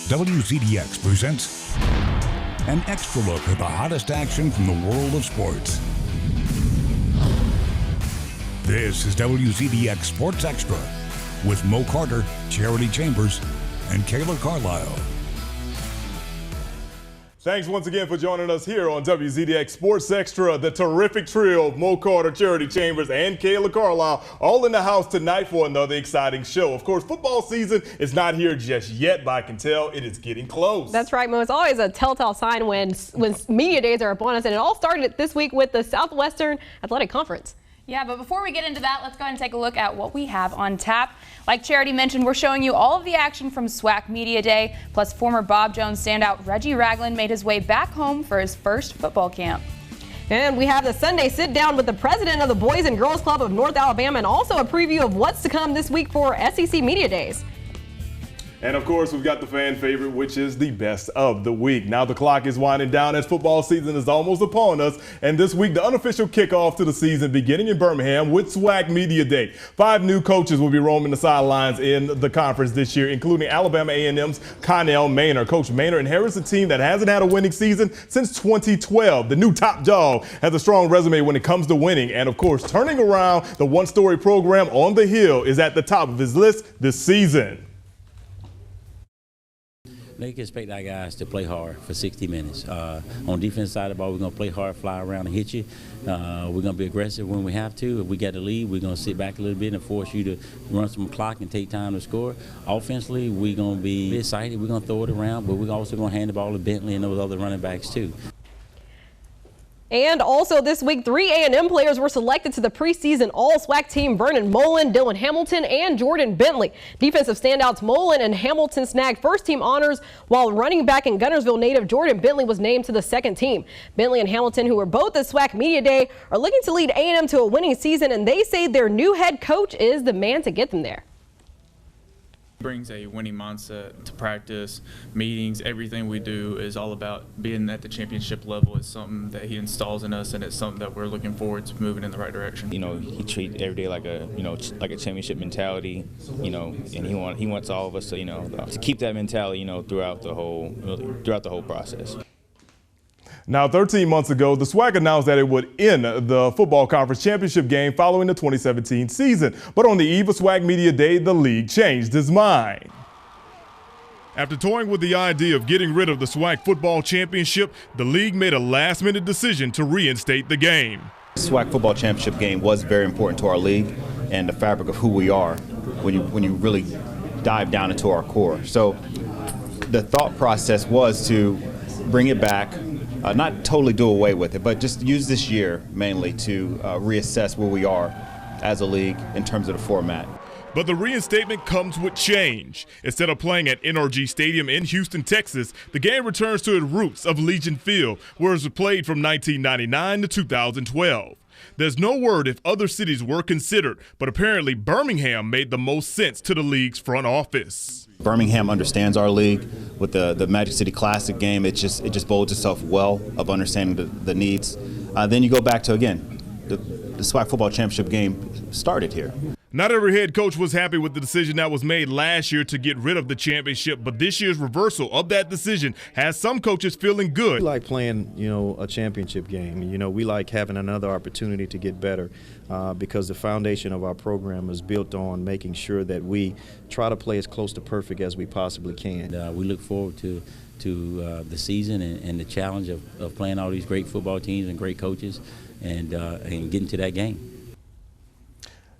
WZDX presents an extra look at the hottest action from the world of sports. This is WZDX Sports Extra with Mo Carter, Charity Chambers, and Kayla Carlisle. Thanks once again for joining us here on WZDX Sports Extra. The terrific trio of Mo Carter, Charity Chambers, and Kayla Carlisle all in the house tonight for another exciting show. Of course, football season is not here just yet, but I can tell it is getting close. That's right, Mo. It's always a telltale sign when media days are upon us, and it all started this week with the Southwestern Athletic Conference. Yeah, but before we get into that, let's go ahead and take a look at what we have on tap. Like Charity mentioned, we're showing you all of the action from SWAC Media Day, plus former Bob Jones standout Reggie Ragland made his way back home for his first football camp. And we have the Sunday sit-down with the president of the Boys and Girls Club of North Alabama, and also a preview of what's to come this week for SEC Media Days. And of course, we've got the fan favorite, which is the best of the week. Now the clock is winding down as football season is almost upon us. And this week, the unofficial kickoff to the season beginning in Birmingham with SWAC Media Day. 5 new coaches will be roaming the sidelines in the conference this year, including Alabama A&M's Connell Maynor. Coach Maynor inherits a team that hasn't had a winning season since 2012. The new top dog has a strong resume when it comes to winning. And of course, turning around the one-story program on the Hill is at the top of his list this season. They can expect our guys to play hard for 60 minutes. On defense side of the ball, we're going to play hard, fly around and hit you. We're going to be aggressive when we have to. If we got the lead, we're going to sit back a little bit and force you to run some clock and take time to score. Offensively, we're going to be excited. We're going to throw it around, but we're also going to hand the ball to Bentley and those other running backs too. And also this week, 3 A&M players were selected to the preseason All-SWAC team. Vernon Mullen, Dylan Hamilton, and Jordan Bentley. Defensive standouts Mullen and Hamilton snagged first-team honors, while running back and Guntersville native Jordan Bentley was named to the second team. Bentley and Hamilton, who were both at SWAC Media Day, are looking to lead A&M to a winning season, and they say their new head coach is the man to get them there. Brings a winning mindset to practice, meetings, everything we do is all about being at the championship level. It's something that he installs in us, and it's something that we're looking forward to moving in the right direction. You know, he treats every day like a, like a championship mentality, and he wants all of us to, to keep that mentality, throughout the whole process. Now, 13 months ago, the SWAC announced that it would end the football conference championship game following the 2017 season. But on the eve of SWAC Media Day, the league changed its mind. After toying with the idea of getting rid of the SWAC football championship, the league made a last-minute decision to reinstate the game. The SWAC football championship game was very important to our league and the fabric of who we are when you really dive down into our core. So the thought process was to bring it back. Not totally do away with it, but just use this year mainly to reassess where we are as a league in terms of the format. But the reinstatement comes with change. Instead of playing at NRG Stadium in Houston, Texas, the game returns to its roots of Legion Field, where it was played from 1999 to 2012. There's no word if other cities were considered, but apparently Birmingham made the most sense to the league's front office. Birmingham understands our league with the Magic City Classic game. It just bodes itself well of understanding the needs. Then you go back to, again, the SWAC football championship game started here. Not every head coach was happy with the decision that was made last year to get rid of the championship, but this year's reversal of that decision has some coaches feeling good. We like playing, a championship game. We like having another opportunity to get better because the foundation of our program is built on making sure that we try to play as close to perfect as we possibly can. We look forward to the season and the challenge of playing all these great football teams and great coaches and getting to that game.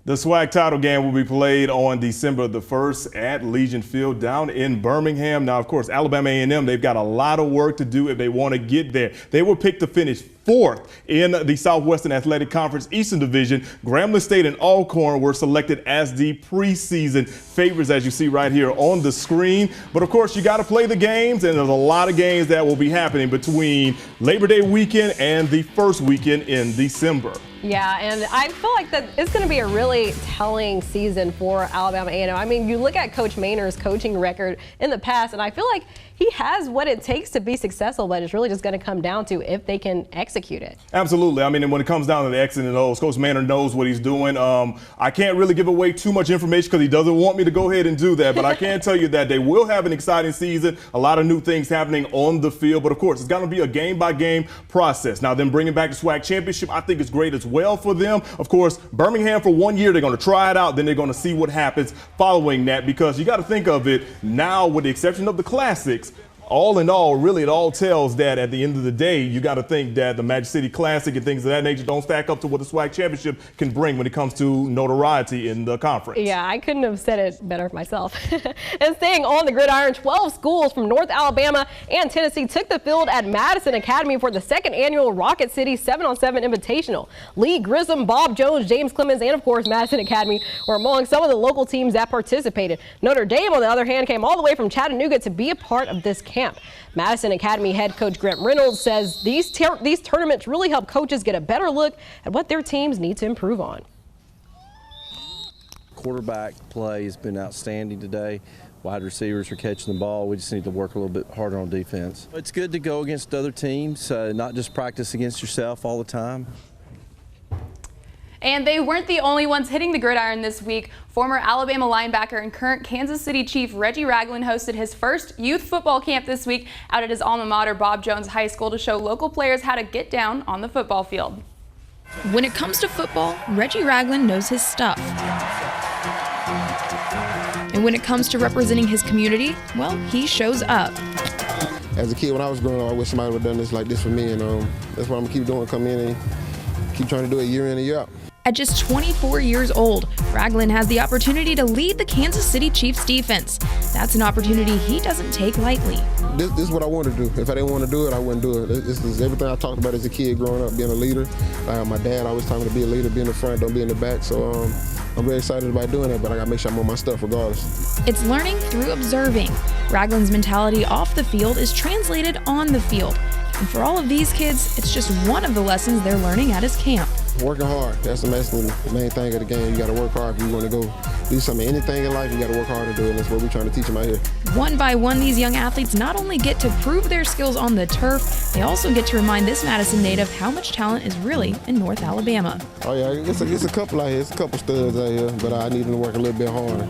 The SWAC title game will be played on December the 1st at Legion Field down in Birmingham. Now, of course, Alabama A&M, they've got a lot of work to do if they want to get there. They were picked to finish 4th in the Southwestern Athletic Conference Eastern Division. Grambling State and Alcorn were selected as the preseason favorites, as you see right here on the screen. But, of course, you got to play the games, and there's a lot of games that will be happening between Labor Day weekend and the first weekend in December. Yeah, and I feel like that it's going to be a really telling season for Alabama A&M. I mean, you look at Coach Maynor's coaching record in the past, and I feel like he has what it takes to be successful, but it's really just going to come down to if they can execute it. Absolutely. I mean, and when it comes down to the X and O's, Coach Maynor knows what he's doing. I can't really give away too much information because he doesn't want me to go ahead and do that, but I can tell you that they will have an exciting season, a lot of new things happening on the field, but of course, it's going to be a game-by-game process. Now, them bringing back the SWAC championship, I think it's great as well for them. Of course, Birmingham for 1 year, they're going to try it out, then they're going to see what happens following that, because you got to think of it now, with the exception of the classics, all in all, really, it all tells that at the end of the day, you got to think that the Magic City Classic and things of that nature don't stack up to what the SWAC Championship can bring when it comes to notoriety in the conference. Yeah, I couldn't have said it better myself. And staying on the gridiron, 12 schools from North Alabama and Tennessee took the field at Madison Academy for the second annual Rocket City 7-on-7 Invitational. Lee Grissom, Bob Jones, James Clemens, and of course Madison Academy were among some of the local teams that participated. Notre Dame, on the other hand, came all the way from Chattanooga to be a part of this camp. Madison Academy head coach Grant Reynolds says these tournaments really help coaches get a better look at what their teams need to improve on. Quarterback play has been outstanding today. Wide receivers are catching the ball. We just need to work a little bit harder on defense. It's good to go against other teams, not just practice against yourself all the time. And they weren't the only ones hitting the gridiron this week. Former Alabama linebacker and current Kansas City Chief Reggie Ragland hosted his first youth football camp this week out at his alma mater, Bob Jones High School, to show local players how to get down on the football field. When it comes to football, Reggie Ragland knows his stuff. And when it comes to representing his community, well, he shows up. As a kid, when I was growing up, I wish somebody would have done this like this for me, and that's what I'm gonna keep doing, come in and keep trying to do it year in and year out. At just 24 years old, Ragland has the opportunity to lead the Kansas City Chiefs defense. That's an opportunity he doesn't take lightly. This is what I want to do. If I didn't want to do it, I wouldn't do it. This is everything I talked about as a kid growing up, being a leader. My dad always told me to be a leader, be in the front, don't be in the back. So I'm very excited about doing it, but I got to make sure I'm on my stuff regardless. It's learning through observing. Ragland's mentality off the field is translated on the field. And for all of these kids, it's just one of the lessons they're learning at his camp. Working hard, that's the main thing of the game. You got to work hard if you want to go do something. Anything in life, you got to work hard to do it. That's what we're trying to teach them out here. One by one, these young athletes not only get to prove their skills on the turf, they also get to remind this Madison native how much talent is really in North Alabama. Oh yeah, it's a couple out here. It's a couple studs out here, but I need them to work a little bit harder.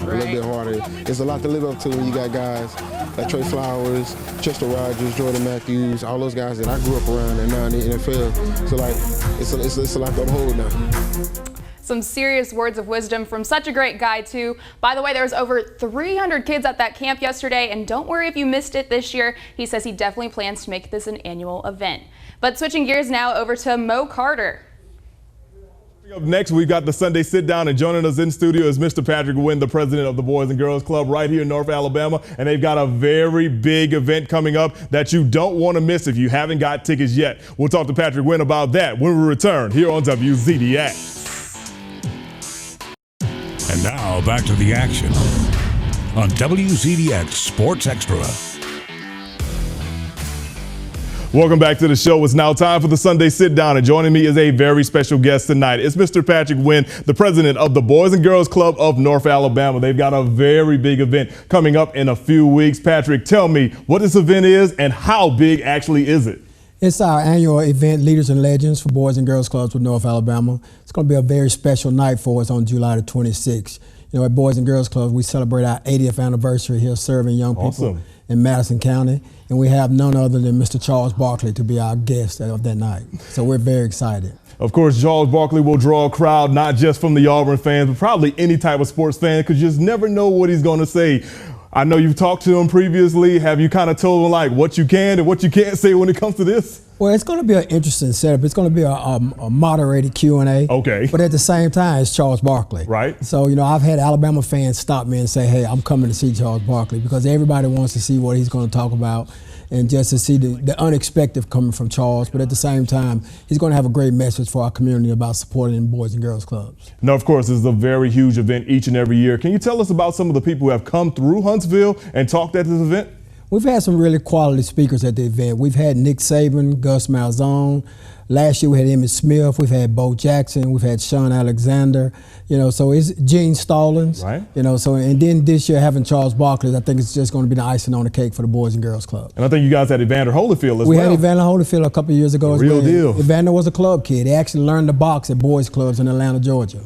It's a lot to live up to when you got guys like Trey Flowers, Chester Rogers, Jordan Matthews, all those guys that I grew up around and now in the NFL. So like, it's a lot to hold now. Some serious words of wisdom from such a great guy too. By the way, there was over 300 kids at that camp yesterday, and don't worry if you missed it this year. He says he definitely plans to make this an annual event. But switching gears now over to Mo Carter. Up next, we've got the Sunday Sit Down, and joining us in studio is Mr. Patrick Wynn, the president of the Boys and Girls Club right here in North Alabama. And they've got a very big event coming up that you don't want to miss if you haven't got tickets yet. We'll talk to Patrick Wynn about that when we return here on WZDX. And now back to the action on WZDX Sports Extra. Welcome back to the show. It's now time for the Sunday Sit Down, and joining me is a very special guest tonight. It's Mr. Patrick Wynn, the president of the Boys and Girls Club of North Alabama. They've got a very big event coming up in a few weeks. Patrick, tell me what this event is and how big actually is it? It's our annual event, Leaders and Legends for Boys and Girls Clubs with North Alabama. It's going to be a very special night for us on July the 26th. You know, at Boys and Girls Clubs, we celebrate our 80th anniversary here serving young people in Madison County. And we have none other than Mr. Charles Barkley to be our guest of that night. So we're very excited. Of course, Charles Barkley will draw a crowd not just from the Auburn fans, but probably any type of sports fan, because you just never know what he's going to say. I know you've talked to him previously. Have you kind of told him like what you can and what you can't say when it comes to this? Well, it's going to be an interesting setup. It's going to be a moderated Q&A. Okay. But at the same time, it's Charles Barkley. Right. So, you know, I've had Alabama fans stop me and say, hey, I'm coming to see Charles Barkley, because everybody wants to see what he's going to talk about and just to see the unexpected coming from Charles. But at the same time, he's going to have a great message for our community about supporting Boys and Girls Clubs. Now, of course, this is a very huge event each and every year. Can you tell us about some of the people who have come through Huntsville and talked at this event? We've had some really quality speakers at the event. We've had Nick Saban, Gus Malzahn. Last year we had Emmitt Smith. We've had Bo Jackson. We've had Sean Alexander. So it's Gene Stallings. Right. And then this year having Charles Barkley, I think it's just going to be the icing on the cake for the Boys and Girls Club. And I think you guys had Evander Holyfield as well. We had Evander Holyfield a couple of years ago as well. Real deal. Evander was a club kid. He actually learned to box at boys clubs in Atlanta, Georgia.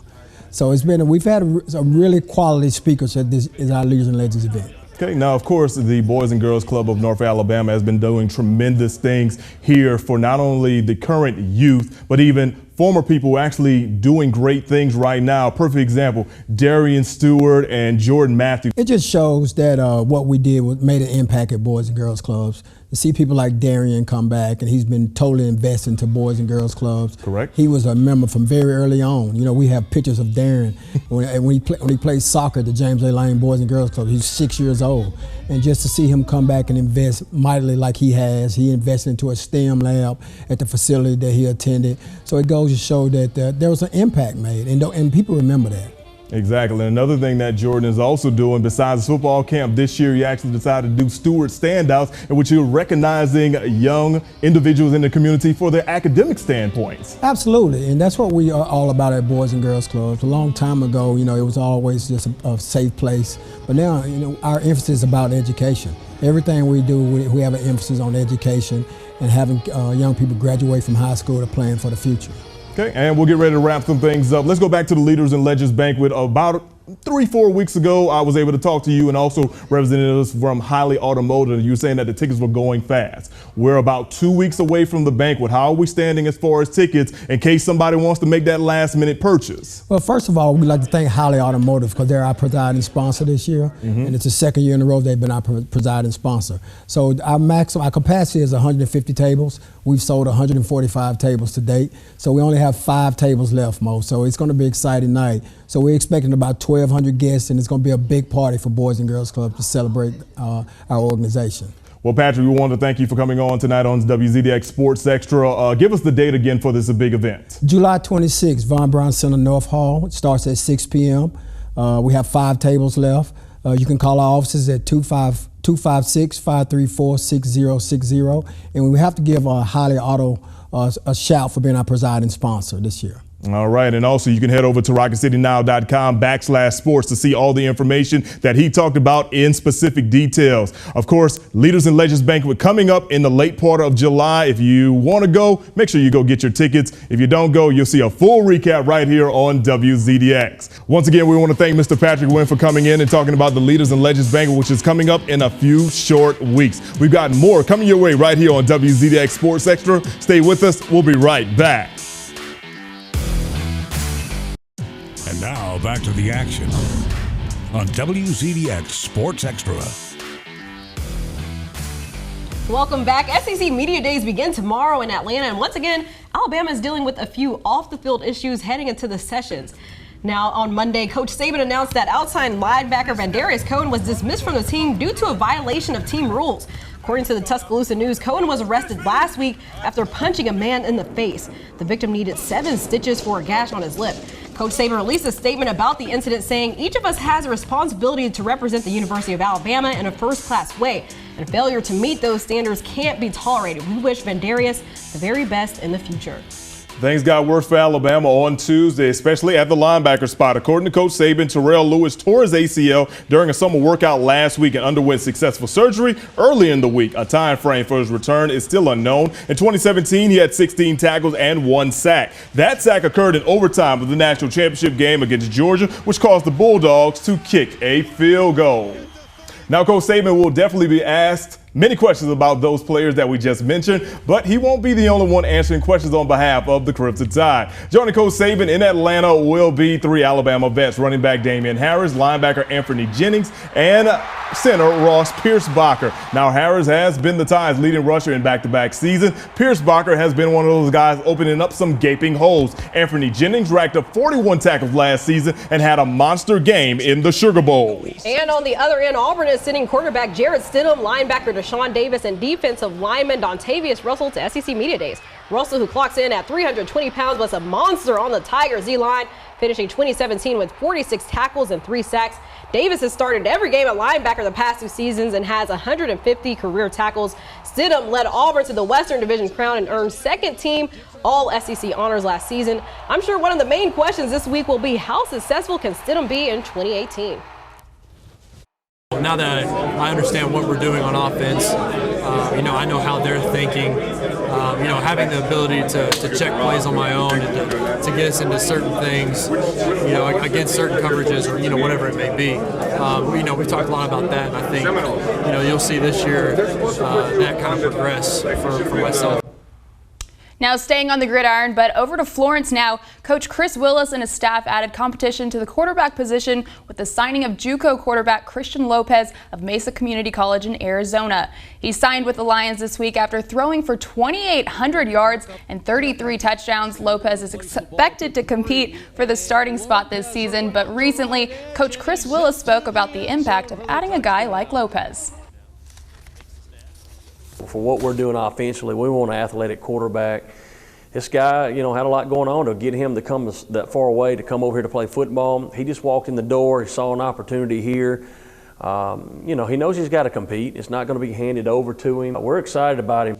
So we've had some really quality speakers at this is our Leaders and Legends event. Okay, now of course the Boys and Girls Club of North Alabama has been doing tremendous things here for not only the current youth, but even former people actually doing great things right now. Perfect example, Darian Stewart and Jordan Matthews. It just shows that what we did made an impact at Boys and Girls Clubs. To see people like Darian come back, and he's been totally invested into Boys and Girls Clubs. Correct. He was a member from very early on. We have pictures of Darian when he played soccer at the James A. Lane Boys and Girls Club. He's 6 years old. And just to see him come back and invest mightily like he has, he invested into a STEM lab at the facility that he attended. So it goes to show that there was an impact made, and people remember that. Exactly. And another thing that Jordan is also doing besides football camp this year, he actually decided to do Stewart Standouts, in which you're recognizing young individuals in the community for their academic standpoints. Absolutely. And that's what we are all about at Boys and Girls Clubs. A long time ago, it was always just a safe place. But now, our emphasis is about education. Everything we do, we have an emphasis on education and having young people graduate from high school to plan for the future. Okay, and we'll get ready to wrap some things up. Let's go back to the Leaders and Legends banquet. About 3-4 weeks ago, I was able to talk to you and also representatives from Highly Automotive. You were saying that the tickets were going fast. We're about 2 weeks away from the banquet. How are we standing as far as tickets in case somebody wants to make that last-minute purchase? Well, first of all, we'd like to thank Highly Automotive because they're our presiding sponsor this year, and it's the second year in a row they've been our presiding sponsor. So our capacity is 150 tables. We've sold 145 tables to date, so we only have 5 tables left, Mo. So it's going to be an exciting night. So we're expecting about 1,200 guests, and it's going to be a big party for Boys and Girls Club to celebrate our organization. Well, Patrick, we want to thank you for coming on tonight on WZDX Sports Extra. Give us the date again for this big event. July 26th, Von Braun Center North Hall. It starts at 6 p.m. We have 5 tables left. You can call our offices at 256-534-6060. And we have to give Highly Auto a shout for being our presiding sponsor this year. All right, and also you can head over to RocketCityNow.com/sports to see all the information that he talked about in specific details. Of course, Leaders and Legends Banquet coming up in the late part of July. If you want to go, make sure you go get your tickets. If you don't go, you'll see a full recap right here on WZDX. Once again, we want to thank Mr. Patrick Wynn for coming in and talking about the Leaders and Legends Banquet, which is coming up in a few short weeks. We've got more coming your way right here on WZDX Sports Extra. Stay with us. We'll be right back. And now back to the action on WZDX Sports Extra. Welcome back. SEC Media Days begin tomorrow in Atlanta. And once again, Alabama is dealing with a few off-the-field issues heading into the sessions. Now, on Monday, Coach Saban announced that outside linebacker Vandarius Cohen was dismissed from the team due to a violation of team rules. According to the Tuscaloosa News, Cohen was arrested last week after punching a man in the face. The victim needed 7 stitches for a gash on his lip. Coach Saban released a statement about the incident saying, "Each of us has a responsibility to represent the University of Alabama in a first-class way, and failure to meet those standards can't be tolerated. We wish Vandarius the very best in the future." Things got worse for Alabama on Tuesday, especially at the linebacker spot. According to Coach Saban, Terrell Lewis tore his ACL during a summer workout last week and underwent successful surgery early in the week. A time frame for his return is still unknown. In 2017, he had 16 tackles and 1 sack. That sack occurred in overtime of the national championship game against Georgia, which caused the Bulldogs to kick a field goal. Now, Coach Saban will definitely be asked many questions about those players that we just mentioned, but he won't be the only one answering questions on behalf of the Crimson Tide. Joining Coach Saban in Atlanta will be 3 Alabama vets: running back Damian Harris, linebacker Anthony Jennings, and center Ross Pierschbacher. Now, Harris has been the Tide's leading rusher in back-to-back season. Pierschbacher has been one of those guys opening up some gaping holes. Anthony Jennings racked up 41 tackles last season and had a monster game in the Sugar Bowl. And on the other end, Auburn is sending quarterback Jarrett Stidham, linebacker Deshaun Davis, and defensive lineman Dontavius Russell to SEC Media Days. Russell, who clocks in at 320 pounds, was a monster on the Tigers D-line. finishing 2017 with 46 tackles and 3 sacks. Davis has started every game at linebacker the past 2 seasons and has 150 career tackles. Stidham led Auburn to the Western Division crown and earned second-team All-SEC honors last season. I'm sure one of the main questions this week will be how successful can Stidham be in 2018? Now that I understand what we're doing on offense, I know how they're thinking. Having the ability to check plays on my own and to get us into certain things, against certain coverages or, whatever it may be. We've talked a lot about that, and I think, you'll see this year that kind of progress for myself. Now staying on the gridiron, but over to Florence now. Coach Chris Willis and his staff added competition to the quarterback position with the signing of JUCO quarterback Christian Lopez of Mesa Community College in Arizona. He signed with the Lions this week after throwing for 2,800 yards and 33 touchdowns. Lopez is expected to compete for the starting spot this season, but recently Coach Chris Willis spoke about the impact of adding a guy like Lopez. For what we're doing offensively, we want an athletic quarterback. This guy, had a lot going on to get him to come that far away to come over here to play football. He just walked in the door. He saw an opportunity here. He knows he's got to compete. It's not going to be handed over to him. We're excited about him.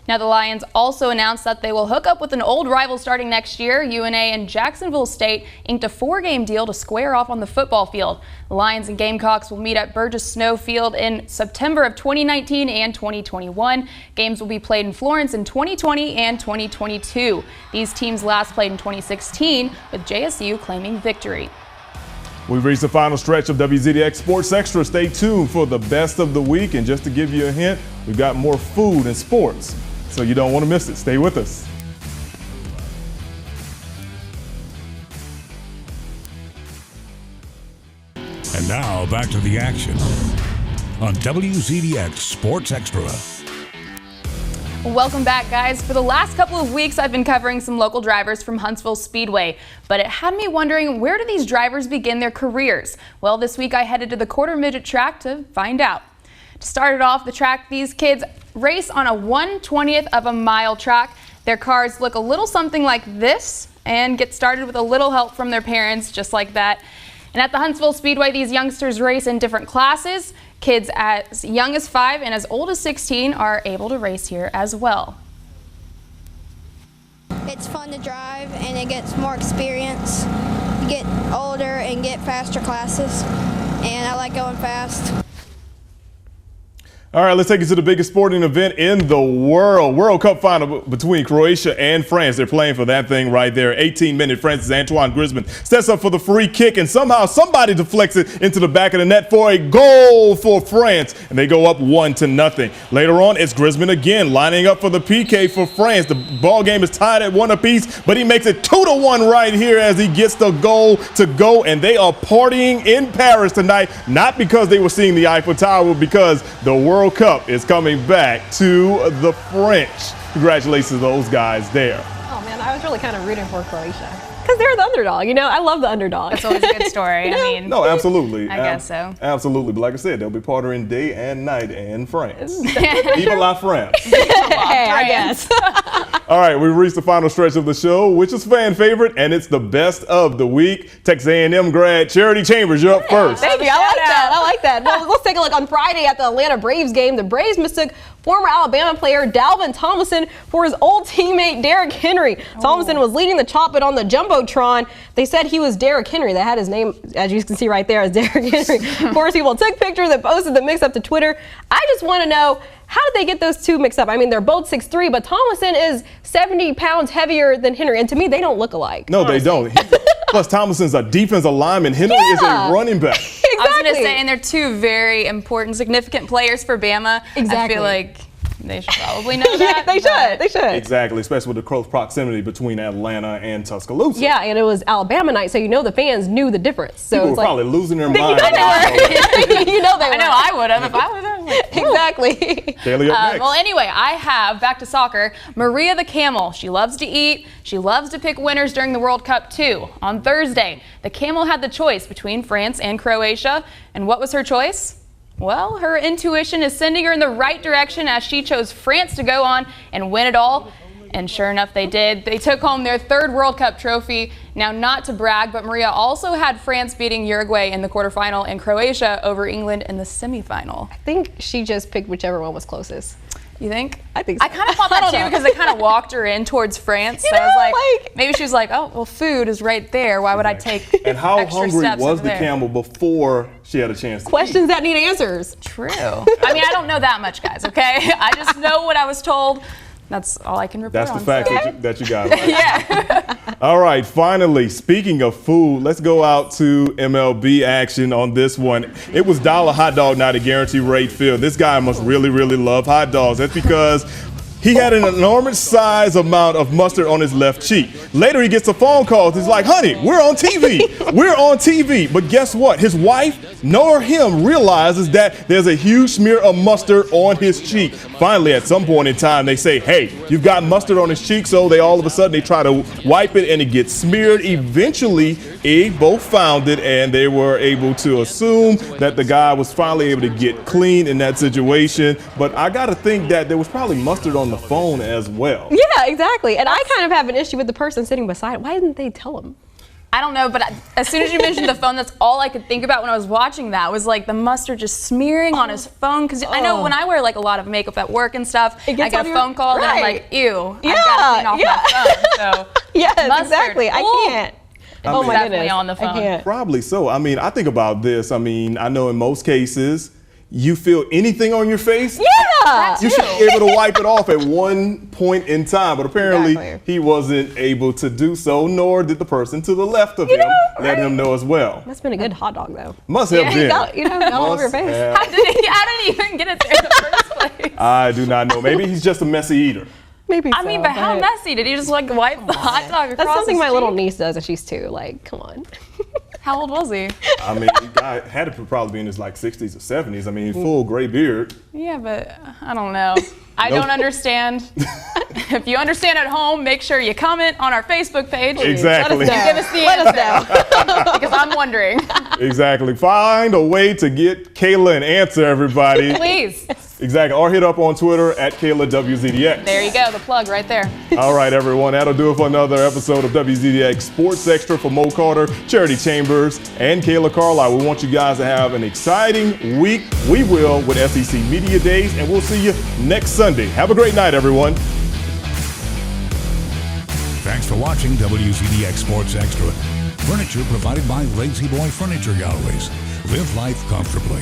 Now the Lions also announced that they will hook up with an old rival starting next year. UNA and Jacksonville State inked a 4-game deal to square off on the football field. The Lions and Gamecocks will meet at Burgess Snow Field in September of 2019 and 2021. Games will be played in Florence in 2020 and 2022. These teams last played in 2016, with JSU claiming victory. We've reached the final stretch of WZDX Sports Extra. Stay tuned for the best of the week. And just to give you a hint, we've got more food and sports, so you don't want to miss it. Stay with us. And now back to the action on WZDX Sports Extra. Welcome back, guys. For the last couple of weeks, I've been covering some local drivers from Huntsville Speedway, but it had me wondering, where do these drivers begin their careers? Well, this week I headed to the quarter midget track to find out. To start it off, the track, these kids race on a 1/20th of a mile track. Their cars look a little something like this and get started with a little help from their parents, just like that. And at the Huntsville Speedway, these youngsters race in different classes. Kids as young as 5 and as old as 16 are able to race here as well. It's fun to drive and it gets more experience. You get older and get faster classes, and I like going fast. All right, let's take you to the biggest sporting event in the world. World Cup final between Croatia and France. They're playing for that thing right there. 18-minute France's Antoine Griezmann sets up for the free kick, and somehow somebody deflects it into the back of the net for a goal for France, and they go up 1-0. Later on, it's Griezmann again lining up for the PK for France. The ball game is tied at 1 apiece, but he makes it 2-1 right here as he gets the goal to go, and they are partying in Paris tonight, not because they were seeing the Eiffel Tower, but because the World Cup is coming back to the French. Congratulations to those guys there. Oh man, I was really kind of rooting for Croatia because they're the underdog. I love the underdog. It's always a good story. No, absolutely. I guess so. Absolutely. But like I said, they'll be partying day and night in France. Even La France. Hey, I guess. All right, we've reached the final stretch of the show, which is fan favorite, and it's the best of the week. Texas A&M grad Charity Chambers, you're up first. Thank you. I like that. Well, let's take a look. On Friday at the Atlanta Braves game, the Braves mistook former Alabama player Dalvin Tomlinson for his old teammate Derrick Henry. Tomlinson was leading the chop it on the Jumbotron. They said he was Derrick Henry. They had his name, as you can see right there, as Derrick Henry. Of course, people took pictures and posted the mix-up to Twitter. I just want to know, how did they get those two mixed up? I mean, they're both 6'3", but Tomlinson is 70 pounds heavier than Henry, and to me, they don't look alike. No, honestly. They don't. Plus, Tomlinson's a defensive lineman. Henry is a running back. Exactly. I was going to say, and they're two very important, significant players for Bama. Exactly. I feel like they should probably know that. Yeah, they should. Exactly, especially with the close proximity between Atlanta and Tuscaloosa. Yeah, and it was Alabama night, so the fans knew the difference. So people were probably losing their minds. I know I would have if I was there. Exactly. Daily up next. Well, anyway, I have, back to soccer, Maria the Camel. She loves to eat. She loves to pick winners during the World Cup, too. On Thursday, the Camel had the choice between France and Croatia. And what was her choice? Well, her intuition is sending her in the right direction as she chose France to go on and win it all. And sure enough, they did. They took home their 3rd World Cup trophy, Now, not to brag, but Maria also had France beating Uruguay in the quarterfinal and Croatia over England in the semifinal. I think she just picked whichever one was closest. You think? I think so. I kind of thought that too because they kind of walked her in towards France. So I was like, maybe she was like, oh, well, food is right there. Why would I take And how extra hungry steps was over the there? camel before she had a chance to Questions that need answers. True. I mean, I don't know that much, guys, okay? I just know what I was told. That's all I can report That's on. the fact so. that you got. Right? Yeah. All right, finally, speaking of food, let's go out to MLB action on this one. It was dollar hot dog night at Guarantee Rate Field. This guy must really, really love hot dogs. That's because he had an enormous size amount of mustard on his left cheek. Later, he gets a phone call. He's like, honey, we're on TV. We're on TV. But guess what? His wife, nor him, realizes that there's a huge smear of mustard on his cheek. Finally, at some point in time, they say, hey, you've got mustard on his cheek. So they all of a sudden, they try to wipe it and it gets smeared. Eventually, they both found it and they were able to assume that the guy was finally able to get clean in that situation. But I got to think that there was probably mustard on the phone as well. Yeah, exactly. And I kind of have an issue with the person sitting beside. Why didn't they tell him? I don't know, but as soon as you mentioned the phone, that's all I could think about when I was watching that was like the mustard just smearing on his phone. Because I know when I wear like a lot of makeup at work and stuff, I get a phone call and I'm like, ew, Yeah, I've got to clean off my phone. So Yes, mustard, exactly. I ooh. can't. Oh my Definitely on the phone. I can't. Probably so. I mean, I think about this. I mean, I know in most cases, you feel anything on your face, Yeah. you should be able to wipe it off at one point in time. But apparently, Exactly. he wasn't able to do so, nor did the person to the left of him let him know as well. Must have been a good hot dog though. Must have been. Got all over your face. have. How did he even get it there in the first place? I do not know. Maybe he's just a messy eater. Maybe I mean, but how messy? Did he just like wipe the hot dog across That's something his my little cheek? niece does, and she's 2. Like, come on. How old was he? I mean, the guy had to probably be in his like 60s or 70s. I mean, full gray beard. Yeah, but I don't know. I Nope. don't understand. If you understand at home, make sure you comment on our Facebook page. Exactly. Let us know. Give us the answer. Because I'm wondering. Exactly. Find a way to get Kayla an answer, everybody. Please. Exactly. Or hit up on Twitter at KaylaWZDX. There you go, the plug right there. All right, everyone. That'll do it for another episode of WZDX Sports Extra for Mo Carter, Charity Chambers, and Kayla Carlisle. We want you guys to have an exciting week. We will with SEC Media Days, and we'll see you next Sunday. Have a great night, everyone. Thanks for watching WZDX Sports Extra. Furniture provided by Lazy Boy Furniture Galleries. Live life comfortably.